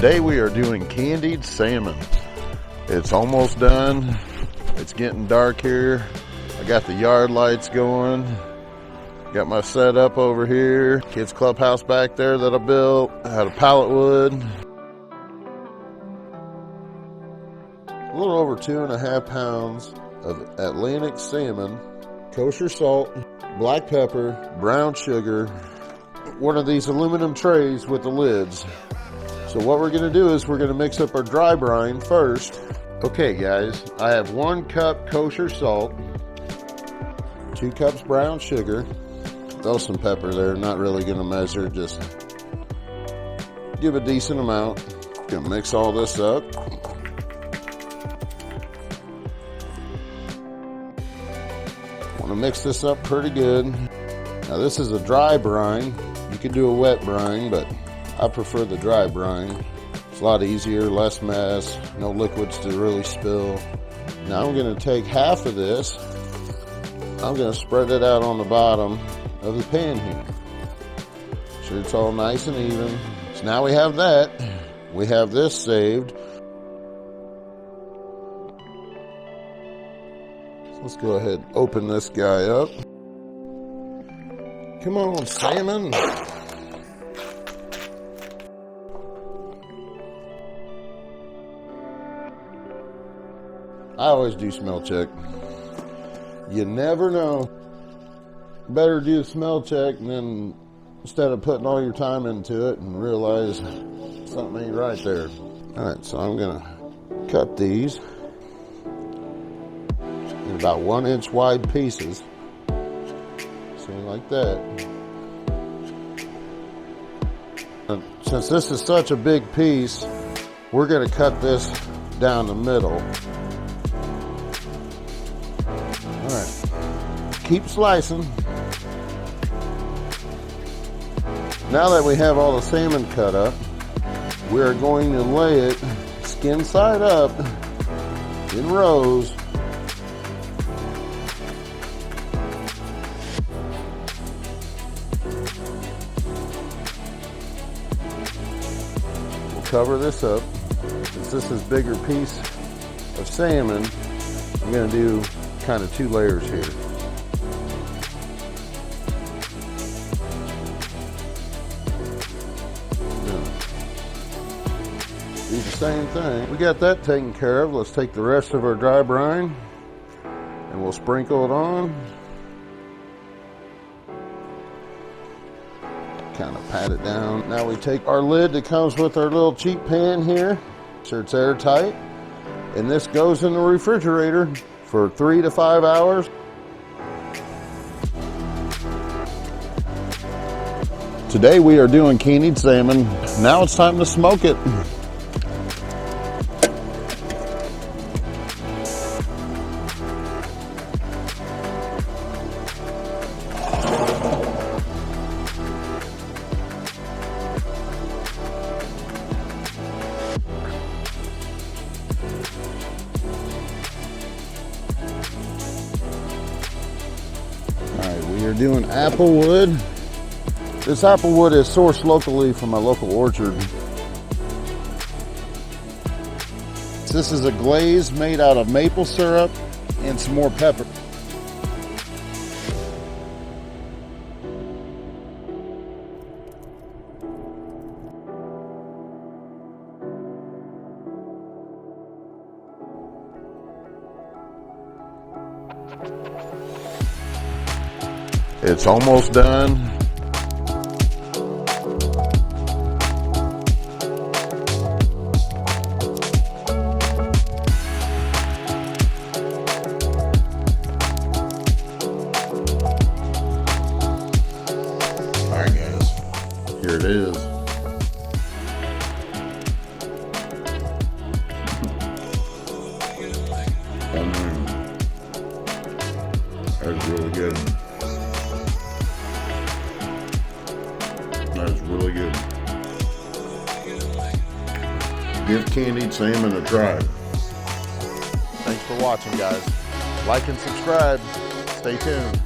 Today we are doing candied salmon. It's almost done. It's getting dark here. I got the yard lights going. Got my setup over here. Kids clubhouse back there that I built out of pallet wood. A little over 2.5 pounds of Atlantic salmon, kosher salt, black pepper, brown sugar, one of these aluminum trays with the lids. So what we're gonna do is we're gonna mix up our dry brine first. Okay guys, I have 1 cup kosher salt, 2 cups brown sugar, throw some pepper there, not really gonna measure, just give a decent amount. Gonna mix all this up. Wanna mix this up pretty good. Now this is a dry brine. You could do a wet brine, but I prefer the dry brine. It's a lot easier, less mess, no liquids to really spill. Now I'm gonna take half of this. I'm gonna spread it out on the bottom of the pan here. Make sure it's all nice and even. So now we have that. We have this saved. So let's go ahead and open this guy up. Come on, salmon. I always do smell check. You never know. Better do a smell check and then instead of putting all your time into it and realize something ain't right there. All right, so I'm gonna cut these in about 1-inch wide pieces. Something like that. And since this is such a big piece, we're gonna cut this down the middle. Keep slicing. Now that we have all the salmon cut up, we are going to lay it skin side up in rows. We'll cover this up. Since this is a bigger piece of salmon, I'm going to do kind of 2 layers here. Do the same thing. We got that taken care of. Let's take the rest of our dry brine and we'll sprinkle it on. Kind of pat it down. Now we take our lid that comes with our little cheap pan here. Sure it's airtight. And this goes in the refrigerator for 3 to 5 hours. Today we are doing candied salmon. Now it's time to smoke it. We are doing apple wood. This apple wood is sourced locally from my local orchard. This is a glaze made out of maple syrup and some more pepper. It's almost done. There it is. That's really good. That's really good. Give candied salmon a try. Thanks for watching, guys. Like and subscribe. Stay tuned.